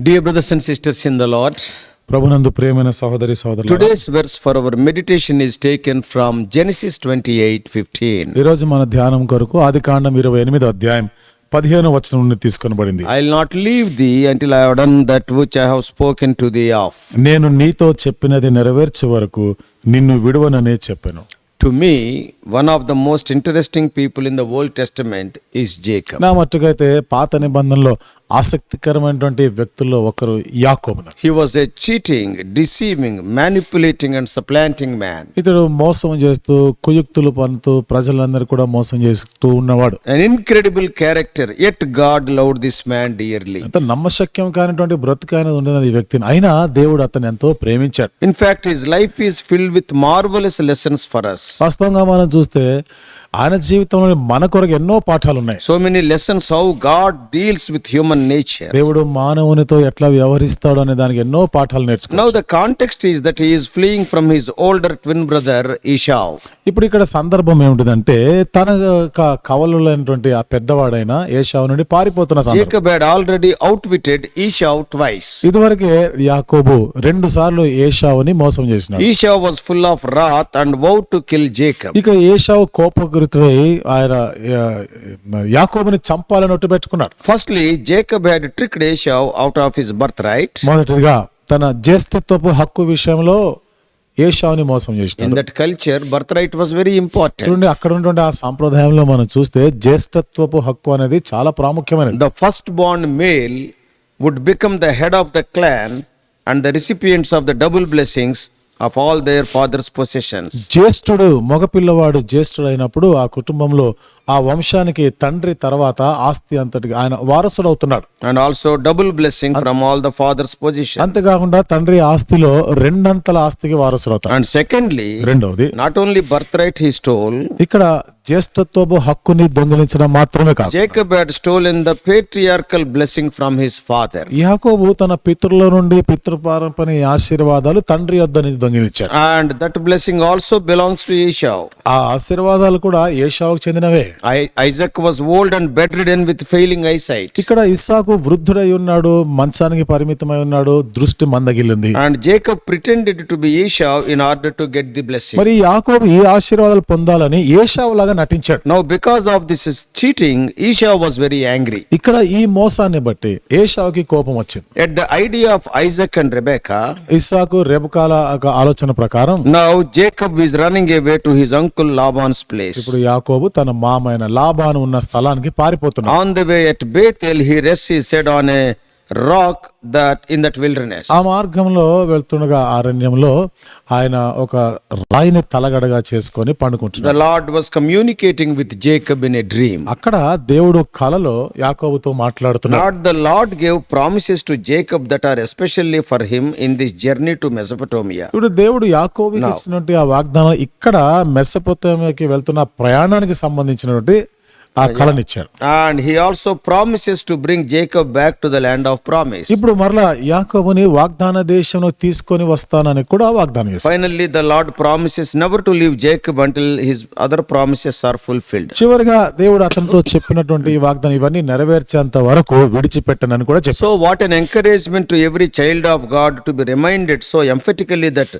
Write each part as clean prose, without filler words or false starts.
Dear brothers and sisters in the Lord, ప్రభునందు ప్రియమైన సహోదరి సహోదరులారా, today's verse for our meditation is taken from Genesis 28:15. ఈ రోజు మన ధ్యానం కొరకు ఆదికాండం 28వ అధ్యాయం 15వ వచనం నుండి తీసుకొనబడింది. I'll not leave thee until I have done that which I have spoken to thee of. నేను నీతో చెప్పినది నెరవేర్చే వరకు నిన్ను విడువననే చెప్పాను. To me, one of the most interesting people in the Old Testament is Jacob. నా మట్టుకైతే పాత నిబంధనలో ఆసక్తికరమైనటువంటి వ్యక్తుల్లో ఒకరు యాకోబు. He was a cheating, deceiving, manipulating and supplanting man. ఇతడు మోసం చేస్తూ కుయుక్తులు పన్నుతూ ప్రజలందరూ కూడా మోసం చేస్తూ ఉన్నవాడు. An incredible character, yet God loved this man dearly. అంత నమ్మశక్యం కానిటువంటి బ్రతుకు అనేది ఉండేది ఈ వ్యక్తిని, అయినా దేవుడు అతన్ని ఎంతో ప్రేమించాడు. In fact, his life is filled with marvelous lessons for us. వాస్తవంగా మనం చూస్తే ఆయన జీవితంలో మన కొరకు ఎన్నో పాఠాలు ఉన్నాయి. So many lessons how God deals with human nature. దేవుడు మానవునితో ఎట్లా వ్యవహరిస్తాడు అనే దానికి ఎన్నో పాఠాలు నేర్చుకున్నాం. Now the context is that he is fleeing from his older twin brother Esau. ఇప్పుడు ఇక్కడ సందర్భం ఏమిటిదంటే తన కవలులైనటువంటి ఆ పెద్దవాడైన ఏశావు నుండి పారిపోతున్న సందర్భం. Jacob had already outwitted Esau twice. ఇదివరకే యాకోబు 2 సార్లు ఏశావుని మోసం చేసినాడు. Esau was full of wrath and vowed to kill Jacob. ఇక ఏశావు కోపగురితుడై ఆయన యాకోబుని చంపాలని ఒట్టు పెట్టుకున్నాడు. Firstly, Jacob had tricked Esau out of his birthright. మొదటిగా తన జ్యేష్ఠత్వపు హక్కు విషయంలో ఏశావుని మోసం In చేసినాడు. that culture, birthright was very important. చూడండి, అక్కడ ఉన్నటువంటి ఆ సాంప్రదాయంలో మనం చూస్తే జ్యేష్ఠత్వపు హక్కు అనేది చాలా ప్రాముఖ్యమైనది. The firstborn male would become the head of the clan and the recipients of the double blessings of all their father's possessions. జ్యేష్ఠుడు మగపిల్లవాడు జ్యేష్ఠుడు అయినప్పుడు ఆ కుటుంబంలో ఆ వంశానికి తండ్రి తర్వాత ఆస్తి అంతటికి ఆయన వారసుడు అవుతున్నాడు. And also double blessing from all the father's possessions. అంతేకాకుండా తండ్రి ఆస్తిలో 2 అంతల ఆస్తికి వారసుడు అవుతాడు. And secondly, రెండవది, not only birthright he stole, ఇక్కడ జ్యేష్ఠత్వపు హక్కుని దొంగిలించడం మాత్రమే కాదు, Jacob had stolen the patriarchal blessing from his father. యాకోబు తన పితరుల నుండి పితృపారంపర్య ఆశీర్వాదాలు తండ్రి యొద్ద నుంచి దొంగిలించాడు. And that blessing also belongs to Esau. ఆ ఆశీర్వాదాలు కూడా ఏశావుకు చెందినవే. Isaac was old and bedridden with failing eyesight. ఇక్కడ ఇస్సాకు వృద్ధుడై ఉన్నాడు, మంచానికి పరిమితమై ఉన్నాడు, దృష్టి మందగిల్లింది. And Jacob pretended to be Esau in order to get the blessing. మరి యాకోబు ఈ ఆశీర్వాదాలు పొందాలని ఏశావు లాగా నటించాడు. Now because of this cheating, Esau was very angry. ఇక్కడ ఈ మోసాన్ని బట్టి ఏశావుకి కోపం వచ్చింది. At the idea of Isaac and Rebekah, ఇస్సాకు రెబెకాల ఆలోచన ప్రకారం now Jacob is running away to his uncle Laban's place. ఇప్పుడు యాకోబు తన మామైన లాబాను ఉన్న స్థలానికి పారిపోతున్నాడు. On the way at Bethel, he rests his head on a rock that in that wilderness. ఆ మార్గంలో వెళ్తుండగా అరణ్యంలో ఆయన ఒక రాయిని తలగడగా చేసుకొని పండుకుంటున్నాడు. The Lord was communicating with Jacob in a dream. అక్కడ దేవుడు కలలో యాకోబుతో మాట్లాడుతున్నాడు. Not the Lord gave promises to Jacob that are especially for him in this journey to Mesopotamia. ఇప్పుడు దేవుడు యాకోబుకి ఇచ్చినటువంటి ఆ వాగ్దానం ఇక్కడ మెసొపొతామియాకి వెళ్తున్న ప్రయాణానికి సంబంధించినటువంటి ఆ కలనిచ్చాడు. And he also promises to bring Jacob back to the land of promise. ఇప్పుడు మరలా యాకోబుని వాగ్దాన దేశంలో తీసుకొని వస్తానని కూడా వాగ్దానం చేశాడు. Finally, the Lord promises never to leave Jacob until his other promises are fulfilled. చివరిగా దేవుడు అతనితో చెప్పినటువంటి ఈ వాగ్దానం ఇవన్నీ నెరవేర్చేంత వరకు విడిచిపెట్టనని కూడా చెప్పాడు. So what an encouragement to every child of God to be reminded so emphatically that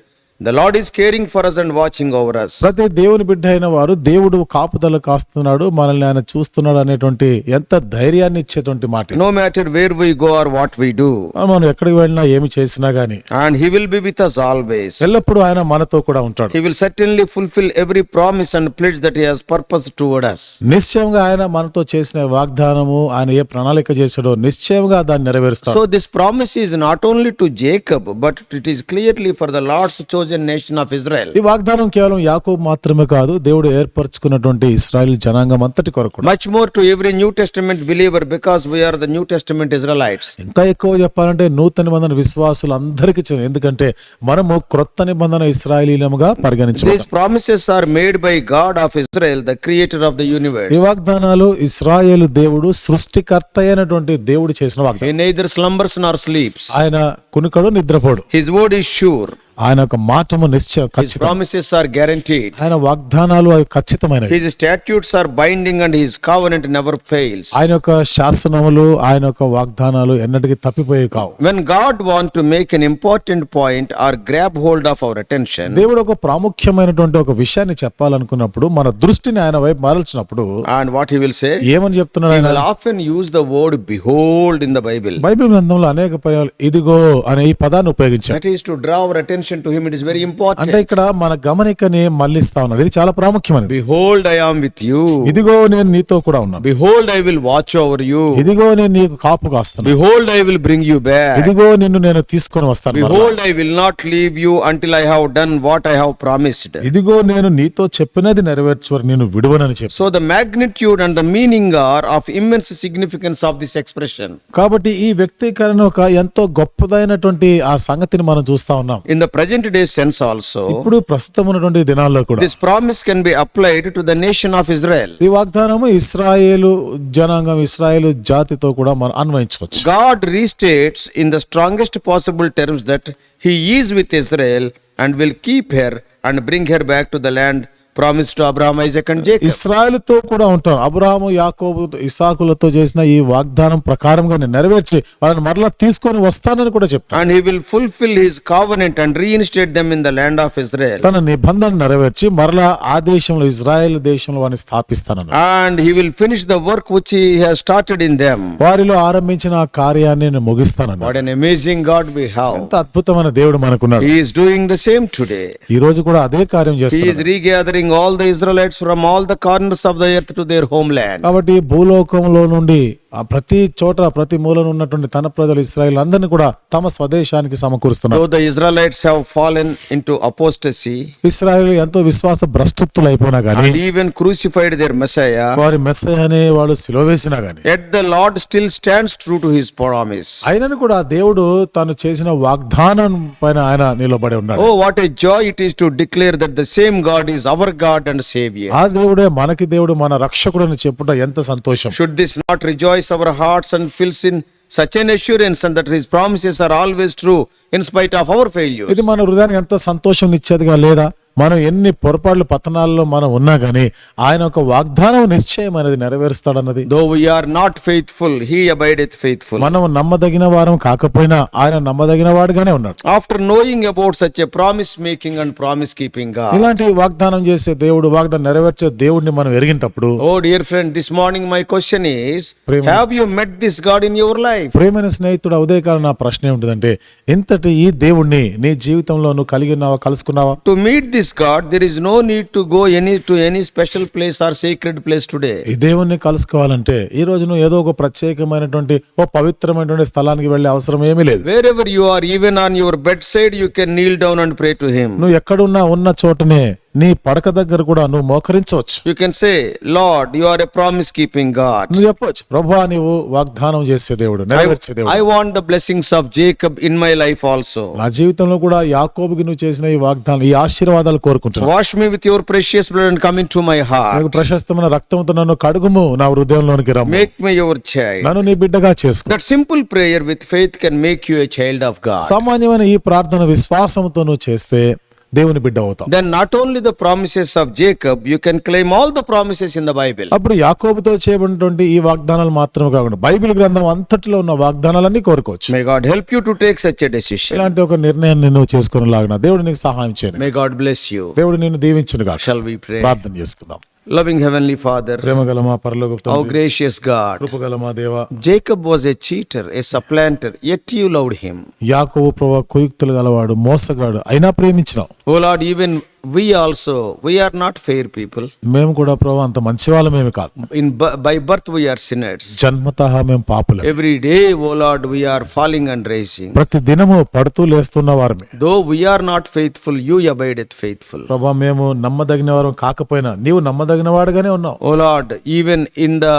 the Lord is caring for us and watching over us. ప్రతి దేవుని బిడ్డ అయిన వారు దేవుడు కాపుదల కాస్తున్నాడు, మనల్ని ఆయన చూస్తున్నాడు అనేటువంటి ఎంత ధైర్యాన్ని ఇచ్చేటువంటి మాట. No matter where we go or what we do. మనం ఎక్కడికి వెళ్ళినా ఏమి చేసినా గానీ And he will be with us always. ఎల్లప్పుడూ ఆయన మనతో కూడా ఉంటాడు. He will certainly fulfill every promise and pledge that he has purposed toward us. నిశ్చయంగా ఆయన మనతో చేసిన వాగ్దానము, ఆయన ఏ ప్రణాళిక చేశాడో నిశ్చయంగా దాన్ని నెరవేరుస్తాడు. So this promise is not only to Jacob, but it is clearly for the Lord's chosen nation of Israel. ఈ వాగ్దానం కేవలం యాకోబు మాత్రమే కాదు, దేవుడు ఏర్పరచుకున్నటువంటి ఇశ్రాయేలు జనాంగం అంతటి కొరకు. Much more to every New Testament believer because we are the New Testament Israelites. ఇంకా ఎక్కువ చెప్పాలంటే నూతన నిబంధన విశ్వాసులందరికీ ఎందుకంటే మనము క్రొత్త నిబంధన ఇశ్రాయేలీలముగా పరిగణించబడతాం. These promises are made by God of Israel, the creator of the universe. ఈ వాగ్దానాలు ఇశ్రాయేలు దేవుడు సృష్టికర్త అయినటువంటి దేవుడు చేసిన వాగ్దానం. He neither slumbers nor sleeps. ఆయన కునుకడు నిద్రపోడు. His word is sure. ఆయన యొక్క మాటము నిశ్చయ His ఖచ్చితం. promises are guaranteed. ఆయన వాగ్దానాలు అవి ఖచ్చితమైనవి. His statutes are binding and his covenant never fails. ఆయన యొక్క శాసనములు ఆయన యొక్క వాగ్దానాలు ఎన్నటికీ తప్పిపోయేవి కావు. When God wants to make an important point or grab hold of our attention, దేవుడు ఒక ప్రాముఖ్యమైనటువంటి ఒక విషయాన్ని చెప్పాలనుకున్నప్పుడు మన దృష్టిని ఆయన వైపు మరల్చినప్పుడు and what he will say, ఏమని చెప్తున్నాడు he ఆయన? will often use the word behold in the Bible. Bible గ్రంథంలో అనేక పర్యాలు ఇదిగో అనే ఈ పదాన్ని ఉపయోగించారు. That is to draw our attention to him. It is very important. అంటే ఇక్కడ మన గమనికని మళ్ళిస్తా ఉన్నారు. ఇది చాలా ప్రాముఖ్యమైనది. Behold, I am with you. ఇదిగో నేను నీతో కూడా ఉన్నాను. Behold, I will watch over you. ఇదిగో నేను నీకు కాపు కాస్తాను. Behold, I will bring you back. ఇదిగో నిన్ను నేను తీసుకొని వస్తాను. Behold, I will not leave you until I have done what I have promised. ఇదిగో నేను నీతో చెప్పినది నెరవేర్చు వరకు నేను విడువనని చెప్పు. So the magnitude and the meaning are of immense significance of this expression. కాబట్టి ఈ వ్యక్తీకరణ ఒక ఎంతో గొప్పదైనటువంటి ఆ సంగతిని మనం చూస్తా ఉన్నాం. In the present day sense also, ఇప్పుడు ప్రస్తుతం ఉన్నటువంటి దినాల్లో కూడా this promise can be applied to the nation of Israel. ఈ వాగ్దానము ఇశ్రాయేలు జనాంగం ఇశ్రాయేలు జాతితో కూడా మనం అన్వయించుకోవచ్చు. God restates in the strongest possible terms that he is with Israel and will keep her and bring her back to the land promised to Abraham, Isaac and Jacob. ఇశ్రాయేలుతో కూడా ఉంటాను. అబ్రహాము యాకోబు ఇసాకులతో చేసిన ఈ వాగ్దానం ప్రకారంగా నేను నెరవేర్చి వాళ్ళని మరలా తీసుకొని వస్తానని కూడా చెప్తాను. And he will fulfill his covenant and reinstate them in the land of Israel. తన నిబంధన నెరవేర్చి మరలా ఆ దేశంలో ఇజ్రాయెల్ దేశంలో వారిని స్థాపిస్తానని. And he will finish the work which he has started in them. వారిలో ఆరంభించిన ఆ కార్యాన్ని నేను ముగిస్తానని. What an amazing God we have. ఎంత అద్భుతమైన దేవుడు మనకున్నాడు. He is doing the same today. ఈ రోజు కూడా అదే కార్యం He is చేస్తున్నాడు. regathering all the Israelites from all the corners of the earth to their homeland. కాబట్టి భూలోకంలో నుండి ఆ ప్రతి చోట ప్రతి మూలన ఉన్నటువంటి తన ప్రజలు ఇశ్రాయేల్ అందరినీ కూడా తమ స్వదేశానికి సమకూరుస్తున్నారు. Though the Israelites have fallen into apostasy Israel ఎంతో విశ్వాస భ్రష్టత్తులు అయిపోయినా గానీ and even crucified their Messiah, వారి మెస్సయ్యనే వాళ్ళు సిలువ వేసినా గానీ yet the Lord still stands true to his promise. అయినను కూడా దేవుడు తాను చేసిన వాగ్దానం పైన ఆయన నిలబడి ఉన్నాడు. Oh, what a joy it is to declare that the same God is our God and Savior. ఆ దేవుడే మనకి దేవుడు మన రక్షకుడు అని చెప్పుట ఎంత సంతోషం. Should this not rejoice our hearts and fills in such an assurance and that his promises are always true in spite of our failures? ఇది మన హృదయానికి ఎంత సంతోషం ఇచ్చేదిగా లేదా? మనం ఎన్ని పొరపాట్లు పతనాల్లో మనం ఉన్నా గానీ ఆయన ఒక వాగ్దానం నిశ్చయం అనేది నెరవేరుస్తాడన్నది. Though we are not faithful, he abideth faithful. మనం నమ్మదగిన వారం కాకపోయినా ఆయన నమ్మదగిన వాడుగానే ఉన్నాడు. After knowing about such a promise making and promise keeping God, ఇలాంటి వాగ్దానం చేసే దేవుడు వాగ్దానం నెరవేర్చే దేవుడిని మనం ఎరిగినప్పుడు, oh dear friend, this morning my question is, Prema. have you met this God in your life? ప్రేమైన స్నేహితుడు ఉదయకాలం నా ప్రశ్న ఏమిటంటే, ఇంతటి ఈ దేవుణ్ణి నీ జీవితంలో నువ్వు కలిగి ఉన్నావా, కలుసుకున్నావా? To meet this God, there is no need to go to any special place or sacred place today. ఈ దేవుణ్ణి కలుసుకోవాలంటే ఈ రోజు నువ్వు ఏదో ఒక ప్రత్యేకమైనటువంటి ఓ పవిత్రమైనటువంటి స్థలానికి వెళ్ళే అవసరం ఏమీ లేదు. Wherever you are, even on your bedside, you can kneel down and pray to him. నువ్వు ఎక్కడున్నా ఉన్న చోటనే నీ పడక దగ్గర కూడా నువ్వు మోకరించవచ్చు. You can say, Lord, you are a promise keeping God. నువ్వు చెప్పొచ్చు, ప్రభువా నీవు వాగ్దానం చేసే దేవుడు, నెరవేర్చే దేవుడు. I want the blessings of Jacob in my life also. నా జీవితంలో కూడా యాకోబుకి నువ్వు చేసిన ఈ వాగ్దానం, ఈ ఆశీర్వాదాలు కోరుకుంటున్నాను. Wash me with your precious blood and come into my heart. నాకు ప్రశస్తమైన రక్తంతో నన్ను కడుగుము, నా హృదయంలోనికి రమ్ము, Make me your child. నన్ను నీ బిడ్డగా చేసుకో. That simple prayer with faith can make you a child of God. సామాన్యమైన ఈ ప్రార్థన విశ్వాసంతో నువ్వు చేస్తే దేవుని బిడ్డ అవుతావు. Then not only the promises of Jacob, you can claim all the promises in the Bible. అప్పుడు యాకోబుతో చేయబడినటువంటి ఈ వాగ్దానాలు మాత్రమే కాకుండా బైబిల్ గ్రంథం అంతటిలో ఉన్న వాగ్దానాలన్నీ కోరుకోవచ్చు. May God help you to take such a decision. ఇలాంటి ఒక నిర్ణయాన్ని నువ్వు చేసుకునేలాగా దేవుడు నీకు సహాయం చేయను. May God bless you. దేవుడు నిన్ను దీవించునుగా. Shall we pray? ప్రార్థన చేసుకుందాం. Loving Heavenly Father, ప్రేమగల మా పరలోకపు our తండ్రి, gracious God, కృపగల మా దేవా, Jacob was a cheater, a supplanter, yet you loved him. యాకోబు ప్రభువా కుయుక్తులు గలవాడు, మోసగాడు, అయినా ప్రేమించినావు. Oh Lord, even we also, we are not fair people. మేము కూడా ప్రభువా అంత మంచి వాళ్ళమేమి కాదు. By birth we are sinners. జన్మతః మేము పాపులం. Every day, oh Lord, we are falling and rising. ప్రతి దినము పడుతూ లేస్తున్న వారమే. Though we are not faithful, you abideth faithful. ప్రభువా మేము నమ్మదగిన వారం కాకపోయినా నీవు నమ్మదగిన వాడుగానే ఉన్నావు. Oh Lord, even in the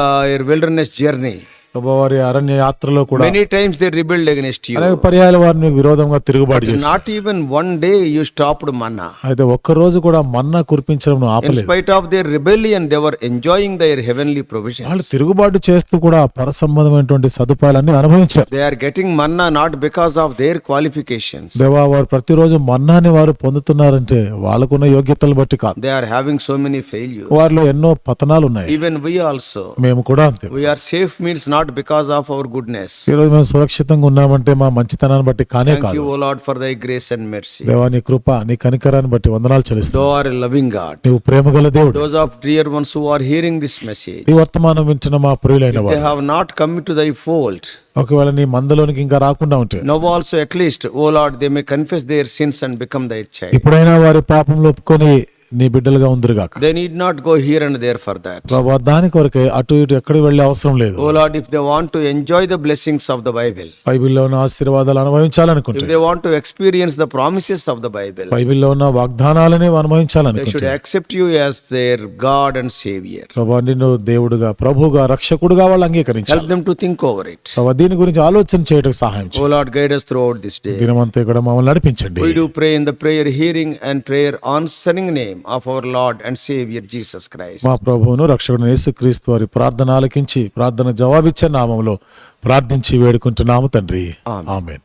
wilderness journey, ప్రభు వారి అరణ్య యాత్రలో కూడా Many times they rebelled against you. అనేక పర్యాయాల వారిని విరోధంగా తిరుగుబాటు చేశారు. Not even one day you stopped manna. అయితే ఒక్క రోజు కూడా మన్నా కురిపించడం In ఆపలేదు. spite of their rebellion, they were enjoying their heavenly provisions. వాళ్ళు తిరుగుబాటు చేస్తూ కూడా పర సంబంధమైనటువంటి సదుపాయాలన్నీ అనుభవించారు. They are getting manna not because of their qualifications. దేవా, వారు ప్రతిరోజు మన్నాని వారు పొందుతున్నారంటే వాళ్ళకున్న యోగ్యతలు బట్టి కాదు. They are having so many failures. వారిలో ఎన్నో పతనాలు ఉన్నాయి. Even we also. మేము కూడా అంతే. We are safe means not because of our goodness. ఈరోజు మేము సురక్షితంగా ఉన్నామంటే మా మంచితనాన్ని బట్టి కానే Thank కాదు. you, O Lord, for thy grace and mercy. దేవా, నీ కృప, నీ కనికరాన్ని బట్టి వందనాలు చెల్లిస్తాం. Thou art a loving God. నీవు ప్రేమగల దేవుడు. Those of dear ones who are hearing this message, ఈ వర్తమానం వింటున్న మా ప్రియులైన they వారు have not come to thy fold. ఒకవేళ నీ మందలోనికి ఇంకా రాకుండా ఉంటే Now also at least, O Lord, they may confess their sins and become thy child. ఇప్పుడైనా వారి పాపంలో ఒప్పుకొని నీ బిడ్డలుగా ఉందిరుగాక. They need not go here and there for that. ప్రభా, దాని కొరకే అటు ఇటు ఎక్కడికి వెళ్ళే అవసరం లేదు. O Lord, if they want to enjoy the blessings of the Bible, బైబిల్లో ఉన్న ఆశీర్వాదాలు అనుభవించాలనుకుంటే, if they want to experience the promises of the Bible, బైబిల్లో ఉన్న వాగ్దానాలని they should అనుభవించాలనుకుంటే, accept you as their God and Savior. ప్రభా, నిన్ను దేవుడుగా, ప్రభువుగా, రక్షకుడుగా వాళ్ళు అంగీకరించాలి. Help them to think over it. ప్రభా, దీని గురించి ఆలోచన చేయటం సహాయం చేయి. O Lord, guide us throughout this day. దినమంతా కూడా మమ్మల్ని నడిపించండి. We do pray in the prayer hearing and prayer answering name of our Lord and Savior Jesus Christ. మా ప్రభువును రక్షకుడు యేసుక్రీస్తు వారి ప్రార్థన ఆలకించి ప్రార్థన జవాబిచ్చే నామములో ప్రార్థించి వేడుకుంటున్నాము తండ్రి. ఆమేన్.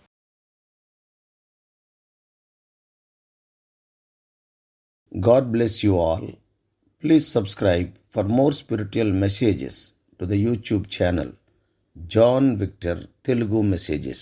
God bless you all. Please subscribe for more spiritual messages to the YouTube channel John Victor Telugu Messages.